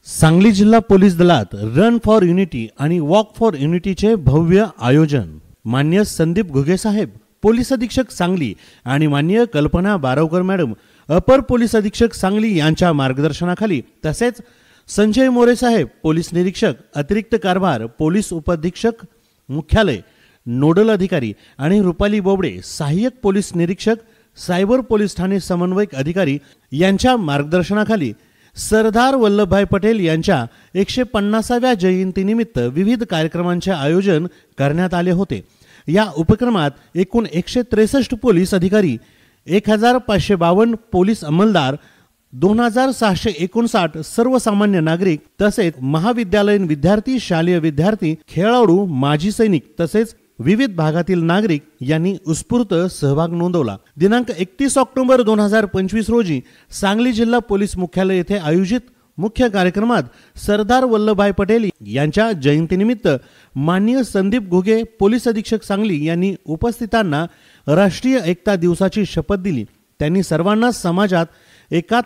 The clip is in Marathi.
सांगली जिल्हा पोलीस दलात रन फॉर युनिटी आणि वॉक फॉर युनिटीचे भव्य आयोजन। माननीय संदीप घुगे साहेब पोलीस अधीक्षक सांगली आणि माननीय कल्पना बारवकर मॅडम अपर पोलीस अधीक्षक सांगली यांच्या मार्गदर्शनाखाली, तसेच संजय मोरे साहेब पोलीस निरीक्षक अतिरिक्त कारभार पोलीस उपअधीक्षक मुख्यालय नोडल अधिकारी आणि रुपाली बोबडे सहाय्यक पोलीस निरीक्षक सायबर पोलीस ठाणे समन्वयक अधिकारी यांच्या मार्गदर्शनाखाली सरदार वल्लभभाई पटेल यांच्या 150व्या जयंतीनिमित्त विविध कार्यक्रमांचे आयोजन करण्यात आले होते। या उपक्रमात एकूण 163 पोलीस अधिकारी, 1552 पोलीस अंमलदार, 2659 सर्वसामान्य नागरिक तसेच महाविद्यालयीन विद्यार्थी, शालेय विद्यार्थी, खेळाडू, माजी सैनिक तसेच विविध भागातील नागरिक यांनी उत्स्फूर्त सहभाग नोंदवला। दिनांक 31 ऑक्टोबर 2025 रोजी सांगली जिल्हा पोलीस मुख्यालय येथे आयोजित मुख्य कार्यक्रमात सरदार वल्लभभाई पटेल यांच्या जयंतीनिमित्त माननीय संदीप घुगे पोलीस अधीक्षक सांगली यांनी उपस्थितांना राष्ट्रीय एकता दिवसाची शपथ दिली। त्यांनी सर्वांना समाजात एकात्म